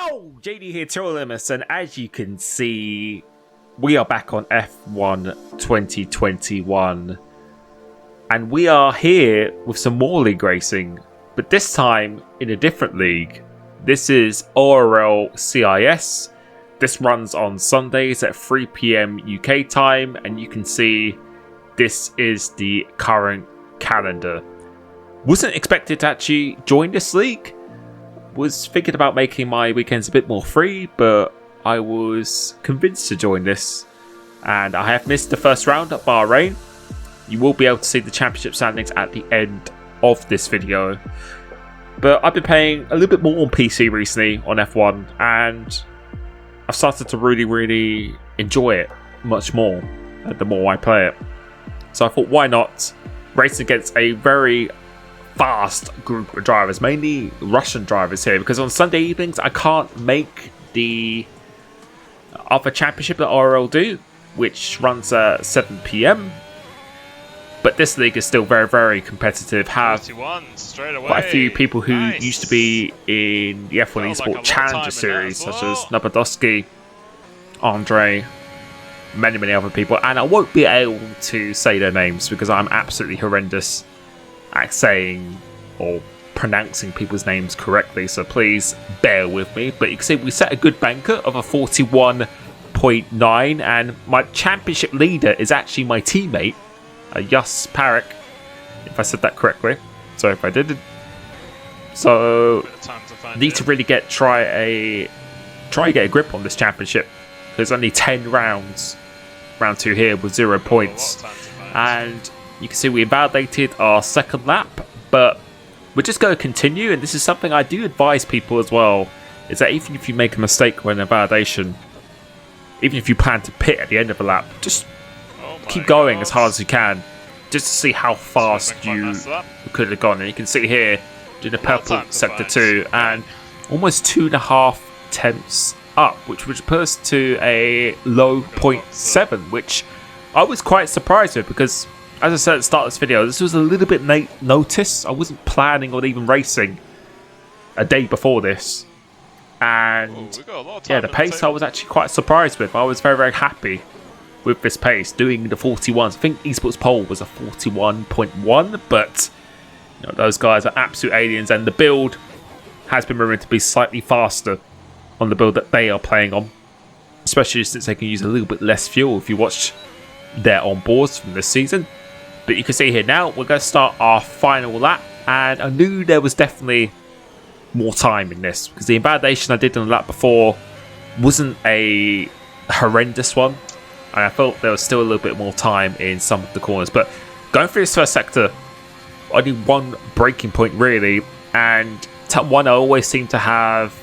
Yo, JD here, Limitless, and as you can see, we are back on F1 2021, and we are here with some more league racing, but this time in a different league. This is ORL CIS. This runs on Sundays at 3 PM UK time, and you can see this is the current calendar. Wasn't expected to actually join this league. Was thinking about making my weekends a bit more free, but I was convinced to join this, and I have missed the first round at Bahrain. You will be able to see the championship standings at the end of this video, but I've been playing a little bit more on PC recently on F1, and I've started to really enjoy it much more the more I play it. So I thought, why not race against a very fast group of drivers, mainly Russian drivers here, because on Sunday evenings I can't make the other championship that ORL do, which runs at 7 PM. But this league is still very competitive. Have quite a few people who used to be in the F1 Esports Challenger series, such as Nabadowski, Andre, many other people, and I won't be able to say their names because I'm absolutely horrendous at saying or pronouncing people's names correctly, so please bear with me. But you can see we set a good banker of a 41.9, and my championship leader is actually my teammate, Yus Parik, if I said that correctly. Sorry if I didn't. So need to really try and get a grip on this championship. There's only 10 rounds. Round 2 here with 0 points, and you can see we invalidated our second lap, but we're just going to continue. And this is something I do advise people as well, is that even if you make a mistake when a validation, even if you plan to pit at the end of a lap, just keep going as hard as you can, just to see how fast you could have gone. And you can see here, doing the purple sector 2, and almost 2.5 tenths up, which would put us to a low 0.7, which I was quite surprised with, because as I said at the start of this video, this was a little bit late notice. I wasn't planning on even racing a day before this, and yeah, the pace I was actually quite surprised with. I was very happy with this pace, doing the 41s. I think Esports Pole was a 41.1, but you know, those guys are absolute aliens, and the build has been rumored to be slightly faster on the build that they are playing on, especially since they can use a little bit less fuel if you watch their onboards from this season. But you can see here now we're going to start our final lap, and I knew there was definitely more time in this, because the invalidation I did on the lap before wasn't a horrendous one, and I felt there was still a little bit more time in some of the corners. But going through this first sector, I need one braking point really, and turn 1 I always seem to have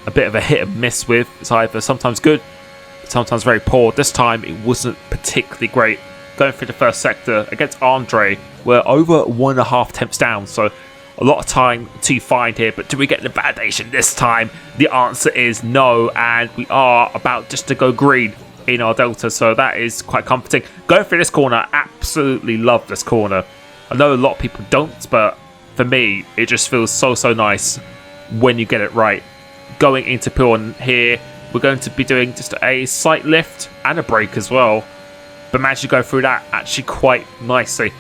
a bit of a hit and miss with. It's either sometimes good, sometimes very poor. This time it wasn't particularly great. Going through the first sector against Andre, we're over 1.5 tenths down, so a lot of time to find here. But do we get the validation this time? The answer is no, and we are about just to go green in our delta, so that is quite comforting. Going through this corner, absolutely love this corner. I know a lot of people don't, but for me it just feels so nice when you get it right. Going into P1 here, we're going to be doing just a slight lift and a brake as well, but managed to go through that actually quite nicely.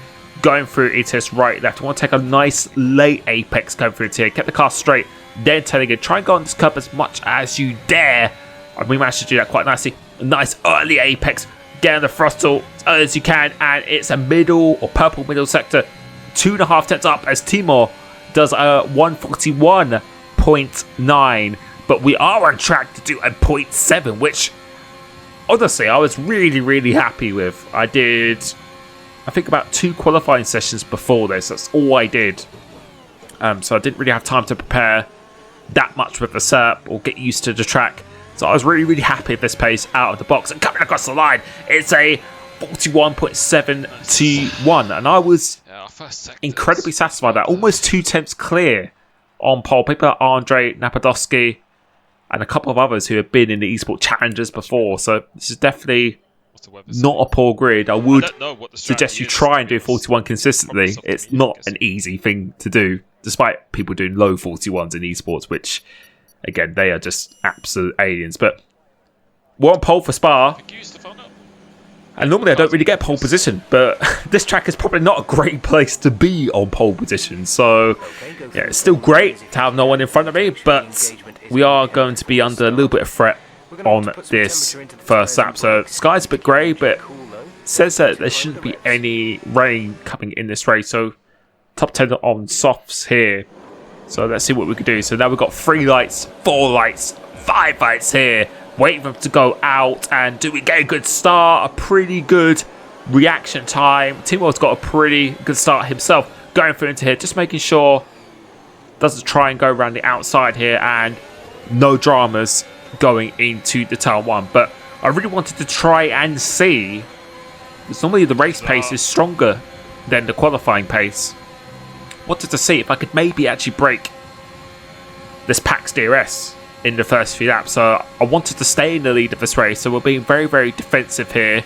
Going through into this right left, I want to take a nice late apex going through it here, get the car straight, then turning it, try and go on this curb as much as you dare, and we managed to do that quite nicely. A nice early apex, get on the throttle as early as you can, and it's a middle or purple middle sector, 2.5 tenths up as Timur does a 141.9, but we are on track to do a 0.7, which honestly I was really happy with. I did, I think, about 2 qualifying sessions before this. That's all I did, so I didn't really have time to prepare that much with the SERP or get used to the track. So I was really happy with this pace out of the box, and coming across the line, it's a 41.721, and I was incredibly satisfied with that. Almost 2 tenths clear on pole. People like Andre, Napadowski, and a couple of others who have been in the esports challengers before. So this is definitely not a poor grid. I would suggest you try and do 41 consistently. It's not an easy thing to do, despite people doing low 41s in esports, which again, they are just absolute aliens. But we're on pole for Spa. And normally I don't really get pole position, but this track is probably not a great place to be on pole position. So, yeah, it's still great to have no one in front of me, but we are going to be under a little bit of threat on this first lap. So, sky's a bit grey, but it says that there shouldn't be any rain coming in this race. So, top 10 on softs here. So, let's see what we can do. So, now we've got 3 lights, 4 lights, 5 lights here. Waiting for him to go out, and do we get a good start? A pretty good reaction time. Teamworld's got a pretty good start himself. Going through into here, just making sure doesn't try and go around the outside here, and no dramas going into the turn 1. But I really wanted to try and see, because normally the race pace is stronger than the qualifying pace. Wanted to see if I could maybe actually break this Pax DRS in the first few laps. So I wanted to stay in the lead of this race, so we're being very, very defensive here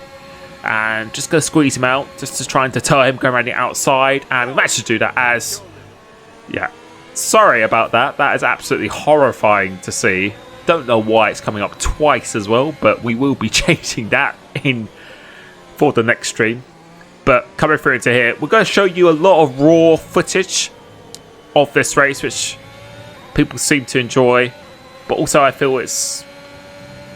and just going to squeeze him out, just to try and deter him going around the outside, and we managed to do that. As sorry about that, that is absolutely horrifying to see. Don't know why it's coming up twice as well, but we will be changing that in for the next stream. But coming through into here, we're going to show you a lot of raw footage of this race, which people seem to enjoy. But also I feel it's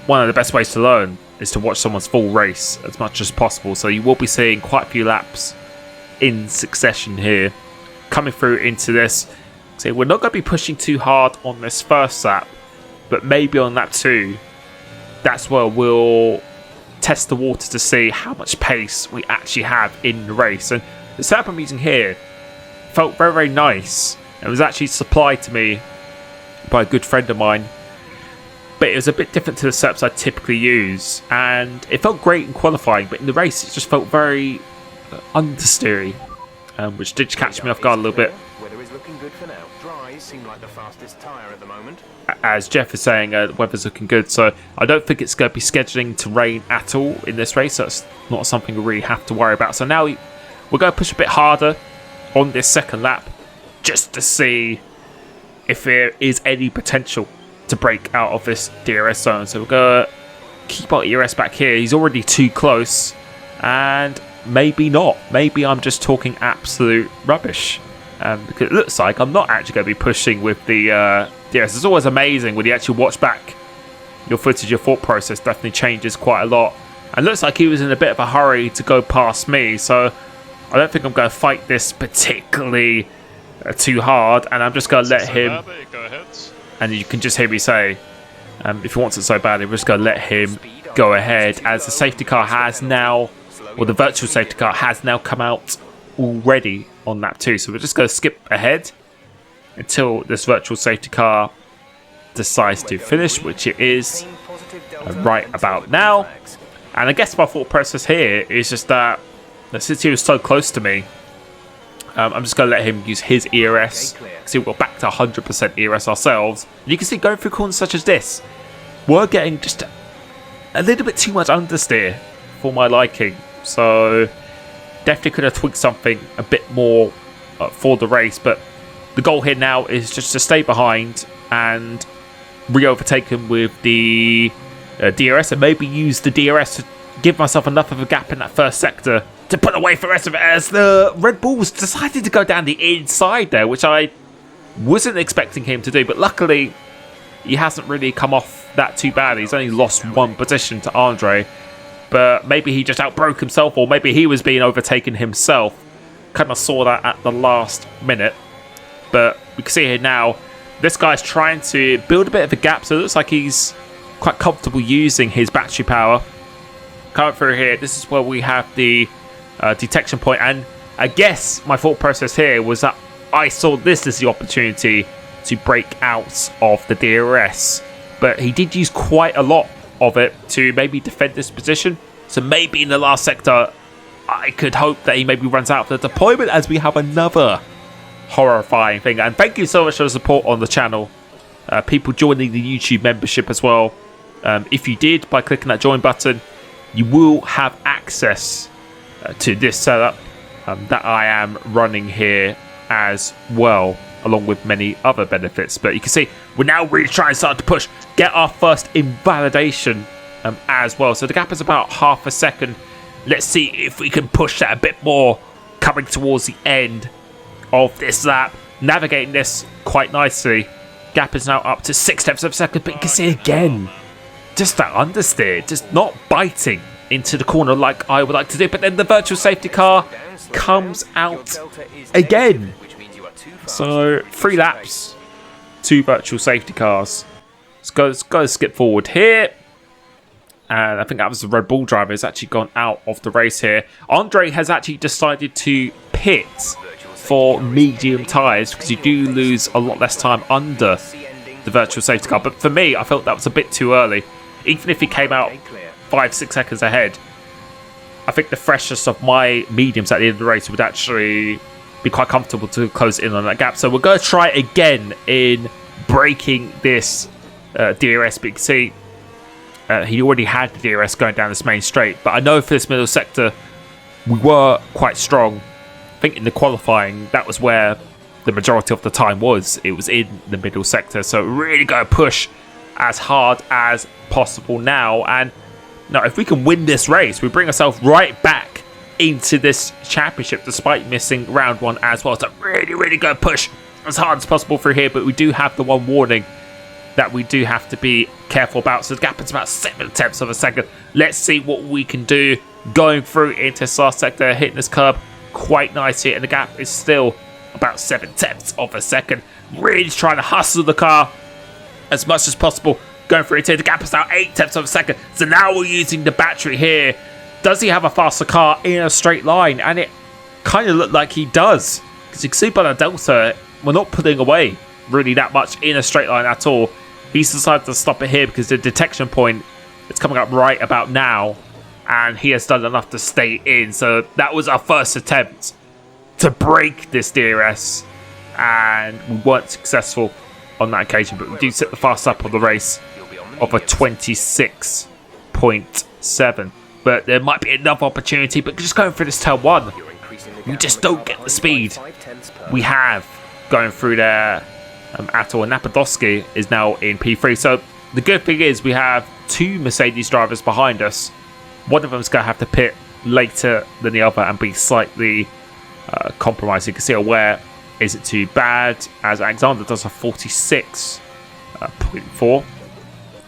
one of the best ways to learn is to watch someone's full race as much as possible. So you will be seeing quite a few laps in succession here. Coming through into this. So we're not going to be pushing too hard on this first lap, but maybe on lap 2, that's where we'll test the water to see how much pace we actually have in the race. And the setup I'm using here felt very, very nice. It was actually supplied to me by a good friend of mine. But it was a bit different to the setups I typically use, and it felt great in qualifying, but in the race it just felt very understeery, which did catch me off guard a little bit. As Jeff is saying, the weather's looking good, so I don't think it's going to be scheduling to rain at all in this race. So that's not something we really have to worry about. So now we're going to push a bit harder on this second lap, just to see if there is any potential to break out of this DRS zone. So we're going to keep our ERS back here. He's already too close, and maybe not. Maybe I'm just talking absolute rubbish, because it looks like I'm not actually going to be pushing with the DRS. It's always amazing when you actually watch back your footage. Your thought process definitely changes quite a lot, and looks like he was in a bit of a hurry to go past me, so I don't think I'm going to fight this particularly too hard, and I'm just going to let him. And you can just hear me say, if he wants it so badly, we're just going to let him go ahead, as the safety car has now, or the virtual safety car has now come out already on lap 2. So we're just going to skip ahead until this virtual safety car decides to finish, which it is right about now. And I guess my thought process here is just that since he was so close to me, I'm just going to let him use his ERS. See, we've got back to 100% ERS ourselves. And you can see going through corners such as this, we're getting just a little bit too much understeer for my liking. So definitely could have tweaked something a bit more for the race. But the goal here now is just to stay behind and re-overtake him with the DRS, and maybe use the DRS to give myself enough of a gap in that first sector to put away for the rest of it, as the Red Bulls decided to go down the inside there, which I wasn't expecting him to do. But luckily, he hasn't really come off that too bad. He's only lost 1 position to Andre. But maybe he just outbroke himself, or maybe he was being overtaken himself. Kind of saw that at the last minute. But we can see here now, this guy's trying to build a bit of a gap, so it looks like he's quite comfortable using his battery power. Coming through here, this is where we have the detection point, and I guess my thought process here was that I saw this as the opportunity to break out of the DRS, but he did use quite a lot of it to maybe defend this position. So maybe in the last sector I could hope that he maybe runs out for the deployment, as we have another horrifying thing. And thank you so much for the support on the channel, people joining the YouTube membership as well. If you did, by clicking that join button, you will have access to this setup that I am running here as well. along with many other benefits. But you can see we're now really trying to start to push, get our first invalidation as well. So the gap is about half a second. Let's see if we can push that a bit more coming towards the end of this lap. Navigating this quite nicely. Gap is now up to 0.6 of a second, but you can see again, just that understeer, just not biting into the corner like I would like to do. But then the virtual safety car comes out again. So 3 laps, 2 virtual safety cars. Let's go skip forward here. And I think that was the Red Bull driver who's actually gone out of the race here. Andre has actually decided to pit for medium tyres because you do lose a lot less time under the virtual safety car. But for me, I felt that was a bit too early. Even if he came out 5-6 seconds ahead, I think the freshness of my mediums at the end of the race would actually be quite comfortable to close in on that gap. So we're going to try again in breaking this DRS. But you can see he already had the DRS going down this main straight. But I know for this middle sector, we were quite strong. I think in the qualifying, that was where the majority of the time was. It was in the middle sector. So really go push as hard as possible now. And now, if we can win this race, we bring ourselves right back into this championship despite missing round 1 as well. So really go push as hard as possible through here. But we do have the one warning that we do have to be careful about. So the gap is about 0.7 of a second. Let's see what we can do going through into this last sector, hitting this curb quite nicely. And the gap is still about 0.7 of a second. Really trying to hustle the car as much as possible. Going through it here. The gap is now 0.8 of a second. So now we're using the battery here. Does he have a faster car in a straight line? And it kind of looked like he does. Because you can see by the delta, we're not pulling away really that much in a straight line at all. He's decided to stop it here because the detection point is coming up right about now. And he has done enough to stay in. So that was our first attempt to break this DRS. And we weren't successful on that occasion. But we do set the fast lap of the race of a 26.7. But there might be another opportunity. But just going through this turn 1, we just don't get the speed we have going through there at all. And Napadowski is now in P3. So the good thing is we have 2 Mercedes drivers behind us. One of them is going to have to pit later than the other and be slightly compromised. You can see where is it too bad, as Alexander does a 46.4.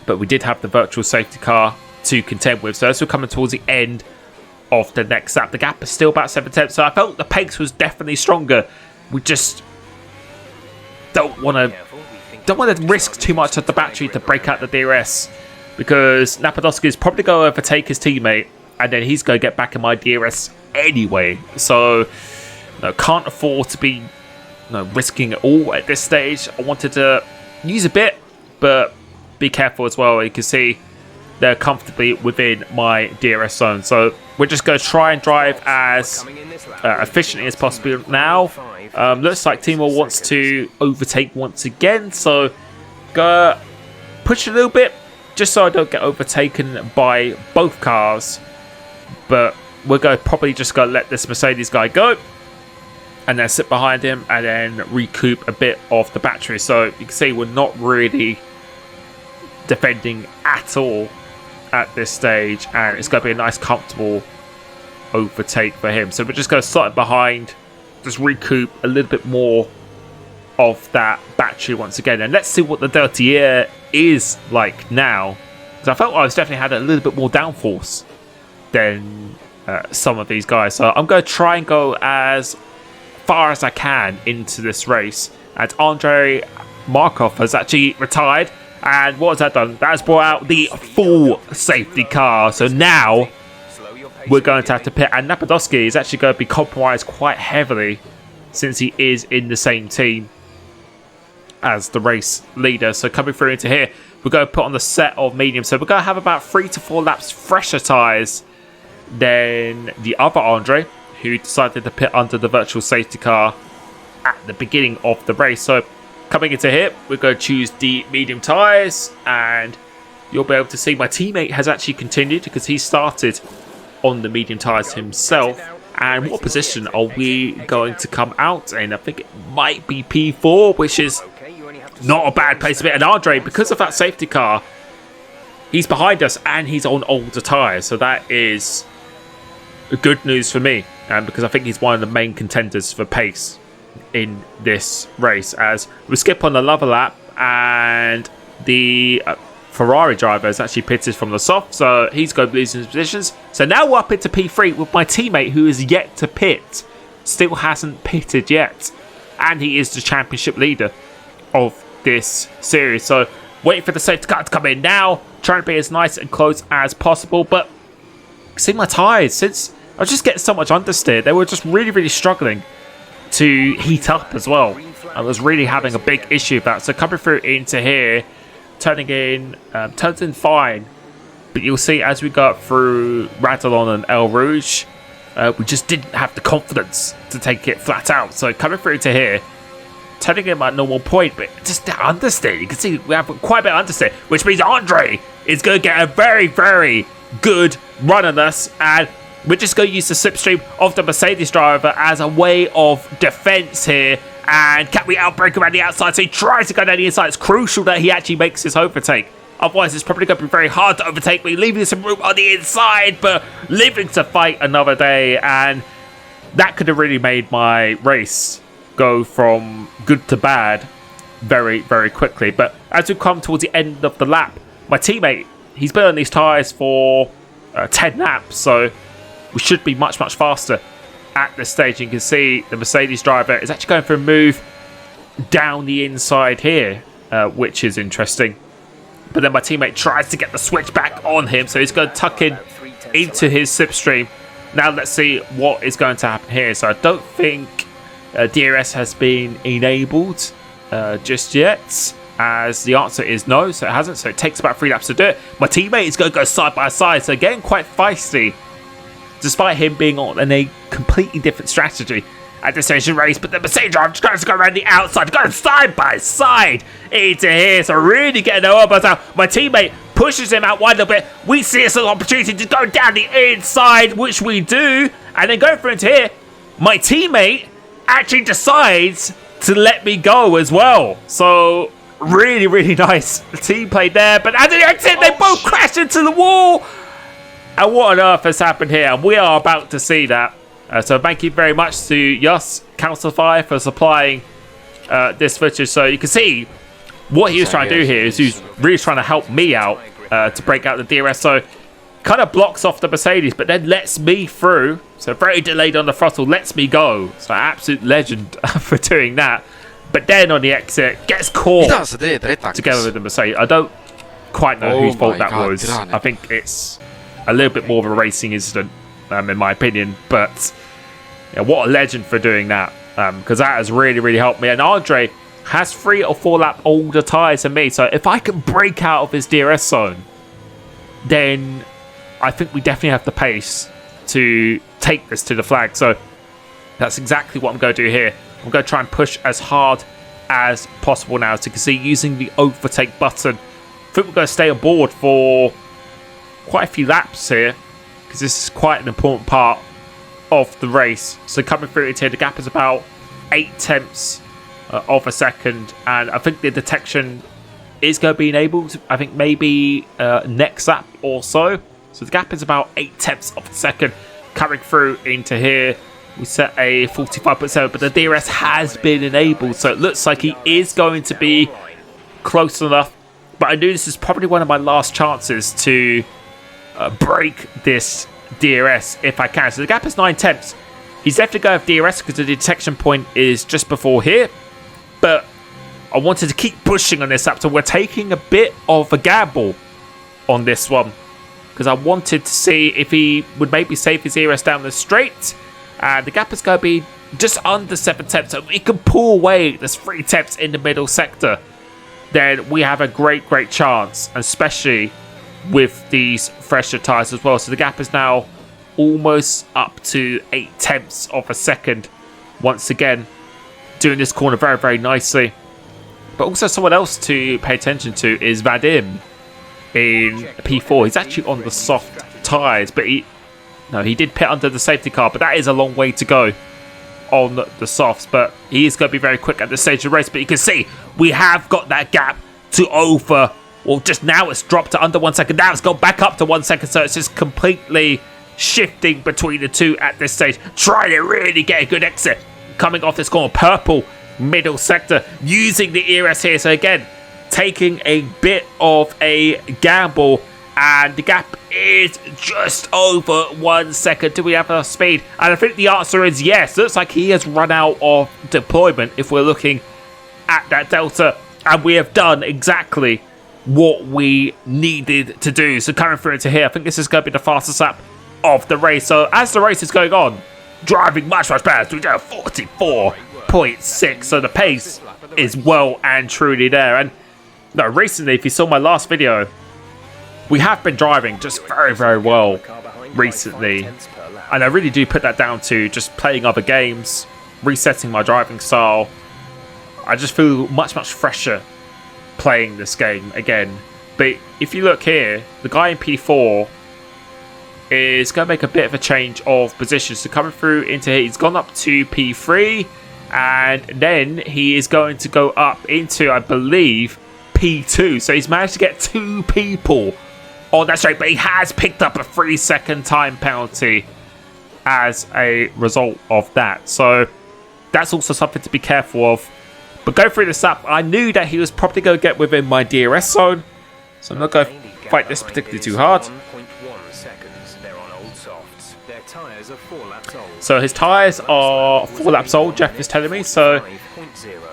But we did have the virtual safety car to contend with. So as we're coming towards the end of the next lap, the gap is still about 0.7. So I felt the pace was definitely stronger. We just don't want to risk too much of the battery to break out the DRS, because Napadowski is probably going to overtake his teammate, and then he's going to get back in my DRS anyway. So can't afford to be risking it all at this stage. I wanted to use a bit, but be careful as well. You can see they're comfortably within my DRS zone. So we're just going to try and drive as efficiently as possible now. Looks like Timo wants to overtake once again. So go push a little bit just so I don't get overtaken by both cars. But we're going to probably just go let this Mercedes guy go and then sit behind him and then recoup a bit of the battery. So you can see we're not really defending at all at this stage, and it's going to be a nice comfortable overtake for him. So we're just going to slot behind, just recoup a little bit more of that battery once again, and let's see what the dirty air is like now, because I felt I was definitely had a little bit more downforce than some of these guys. So I'm going to try and go as far as I can into this race, and Andrei Markov has actually retired. And what has that done? That has brought out the full safety car. So now we're going to have to pit. And Napadowski is actually going to be compromised quite heavily since he is in the same team as the race leader. So coming through into here, we're going to put on the set of medium. So we're going to have about 3 to 4 laps fresher tyres than the other Andre, who decided to pit under the virtual safety car at the beginning of the race. So coming into here, we're going to choose the medium tyres, and you'll be able to see my teammate has actually continued because he started on the medium tyres himself. And what position are we going to come out in? I think it might be P4, which is not a bad place to be. And Andre, because of that safety car, he's behind us and he's on older tyres. So that is good news for me, because I think he's one of the main contenders for pace in this race. As we skip on another lap, and the Ferrari driver is actually pitted from the soft, so he's going to lose his positions. So now we're up into P3 with my teammate who is yet to pit. Still hasn't pitted yet. And he is the championship leader of this series. So waiting for the safety car to come in now. Trying to be as nice and close as possible. But see my tyres, since I was just getting so much understeer, they were just really, really struggling to heat up as well. I was really having a big issue with that. So coming through into here, turns in fine, but you'll see as we go through Radalon and El Rouge, we just didn't have the confidence to take it flat out. So coming through to here, turning in my normal point, but just the understeer, you can see we have quite a bit of understeer, which means Andre is going to get a very, very good run on us, and we're just going to use the slipstream of the Mercedes driver as a way of defense here. And can we outbreak around the outside? So he tries to go down the inside. It's crucial that he actually makes his overtake. Otherwise, it's probably going to be very hard to overtake me, leaving some room on the inside, but living to fight another day. And that could have really made my race go from good to bad very, very quickly. But as we come towards the end of the lap, my teammate, he's been on these tyres for 10 laps, so we should be much, much faster at this stage. You can see the Mercedes driver is actually going for a move down the inside here, which is interesting. But then my teammate tries to get the switch back on him, so he's going to tuck in into his slipstream. Now let's see what is going to happen here. So I don't think DRS has been enabled just yet, as the answer is no, so it hasn't. So it takes about 3 laps to do it. My teammate is going to go side by side, so getting quite feisty, despite him being on a completely different strategy at this stage of the race. But the Mercedes driver just going to go around the outside, going side by side into here. So really getting our elbows out. My teammate pushes him out wide a little bit. We see us an opportunity to go down the inside, which we do. And then going through into here, my teammate actually decides to let me go as well. So really, really nice team play there. But at the exit, they both crash into the wall. And what on earth has happened here? And we are about to see that. So thank you very much to Yus Calcify for supplying this footage. So you can see what he was trying to do here is he's really trying to help me out to break out the DRS. So kind of blocks off the Mercedes, but then lets me through. So very delayed on the throttle, lets me go. So absolute legend for doing that. But then on the exit, gets caught together with the Mercedes. I don't quite know whose fault that was. I think it's a little bit more of a racing incident, in my opinion. But yeah, what a legend for doing that, because that has really, really helped me. And Andre has 3 or 4 lap older tyres than me. So if I can break out of his DRS zone, then I think we definitely have the pace to take this to the flag. So that's exactly what I'm going to do here. I'm going to try and push as hard as possible now. So you can see using the overtake button. I think we're going to stay aboard for quite a few laps here, because this is quite an important part of the race. So coming through it here, the gap is about 8 tenths of a second, and I think the detection is going to be enabled. I think maybe next lap or so. So the gap is about 8 tenths of a second. Coming through into here, we set a 45.7, but the DRS has been enabled, so it looks like he is going to be close enough. But I knew this is probably one of my last chances to break this DRS if I can. So the gap is 9 tenths. He's definitely going to have DRS because the detection point is just before here. But I wanted to keep pushing on this lap, so we're taking a bit of a gamble on this one, because I wanted to see if he would maybe save his DRS down the straight. And the gap is going to be just under 7 tenths, so we can pull away this 3 tenths in the middle sector. Then we have a great, great chance, especially with these fresher tyres as well. So the gap is now almost up to 8 tenths of a second. Once again, doing this corner very, very nicely. But also someone else to pay attention to is Vadim in P4. He's actually on the soft tyres, but the No, he did pit under the safety car, but that is a long way to go on the softs. But he is going to be very quick at this stage of the race. But you can see we have got that gap to over. Well, just now it's dropped to under 1 second. Now it's gone back up to 1 second. So it's just completely shifting between the two at this stage. Trying to really get a good exit. Coming off this corner. Purple middle sector. Using the ERS here. So again, taking a bit of a gamble. And the gap is just over 1 second. Do we have enough speed? And I think the answer is yes. Looks like he has run out of deployment if we're looking at that delta. And we have done exactly what we needed to do. So coming through into here, I think this is going to be the fastest lap of the race. So as the race is going on, driving much better. We do 44.6. So the pace is well and truly there. And no, recently, if you saw my last video, we have been driving just very well recently, and I really do put that down to just playing other games, resetting my driving style. I just feel much fresher playing this game again. But if you look here, the guy in P4 is going to make a bit of a change of position. So coming through into here, he's gone up to P3, and then he is going to go up into, I believe, P2. So he's managed to get 2 people on that straight, but he has picked up a 3-second time penalty as a result of that. So that's also something to be careful of. But go through this lap, I knew that he was probably going to get within my DRS zone, so I'm not going to fight this particularly too hard. So his tyres are 4 laps old, Jeff is telling me. So,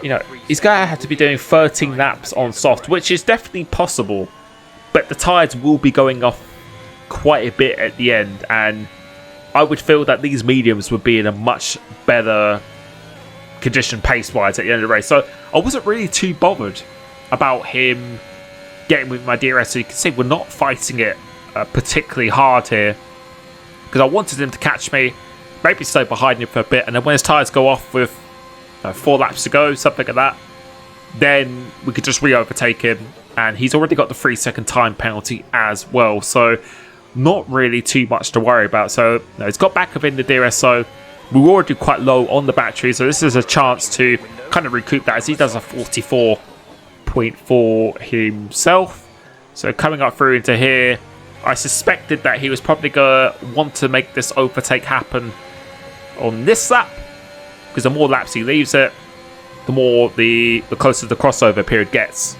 you know, he's going to have to be doing 13 laps on soft, which is definitely possible. But the tyres will be going off quite a bit at the end. And I would feel that these mediums would be in a much better condition pace-wise at the end of the race. So I wasn't really too bothered about him getting with my DRS. So you can see we're not fighting it particularly hard here, because I wanted him to catch me, maybe stay behind him for a bit, and then when his tyres go off with 4 laps to go, something like that, then we could just re-overtake him. And he's already got the 3-second time penalty as well, so not really too much to worry about. So no, he's got back within the DRS, so we were already quite low on the battery, so this is a chance to kind of recoup that, as he does a 44.4 himself. So coming up through into here, I suspected that he was probably going to want to make this overtake happen on this lap, because the more laps he leaves it, the more the closer the crossover period gets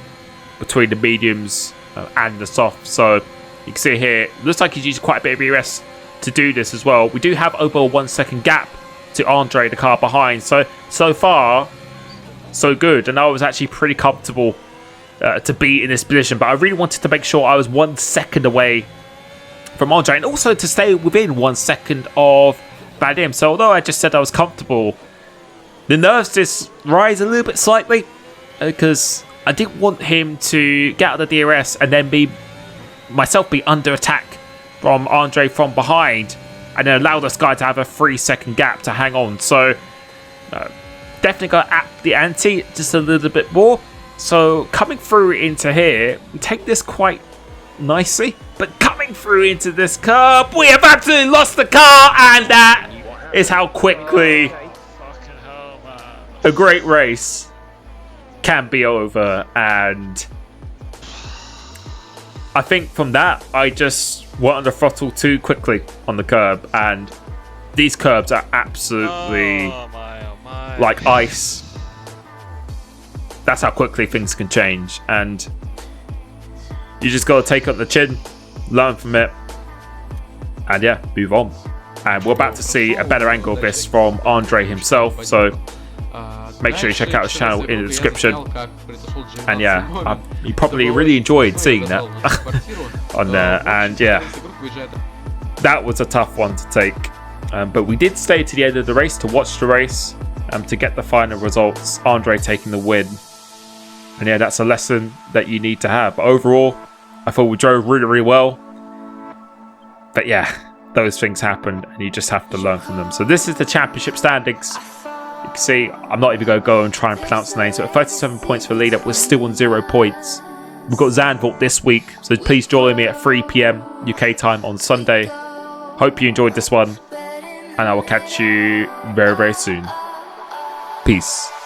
between the mediums and the soft. So you can see here, looks like he's used quite a bit of ERS to do this as well. We do have over a 1 second gap to Andre, the car behind. So far, so good. And I was actually pretty comfortable to be in this position. But I really wanted to make sure I was 1 second away from Andre, and also to stay within 1 second of Vadim. So although I just said I was comfortable, the nerves just rise a little bit slightly, because I didn't want him to get out of the DRS and then be under attack from Andre from behind, and then allow this guy to have a 3-second gap to hang on. So definitely got to up the ante just a little bit more. So coming through into here, we take this quite nicely, but coming through into this curb, we have absolutely lost the car, and that is how quickly a great race can be over. And I think from that, I just went on the throttle too quickly on the curb, and these curbs are absolutely like ice. That's how quickly things can change, and you just got to take up the chin, learn from it, and yeah, move on. And we're about to see a better angle of this from Andre himself, so make sure you check out his channel in the description. And yeah, you probably really enjoyed seeing that on there. And yeah, that was a tough one to take. But we did stay to the end of the race to watch the race, to get the final results. Andre taking the win. And yeah, that's a lesson that you need to have. But overall, I thought we drove really well. But yeah, those things happen, and you just have to learn from them. So this is the championship standings. You can see, I'm not even going to go and try and pronounce the name. So at 37 points for lead up, we're still on 0 points. We've got Zandvoort this week, so please join me at 3 PM UK time on Sunday. Hope you enjoyed this one, and I will catch you very, very soon. Peace.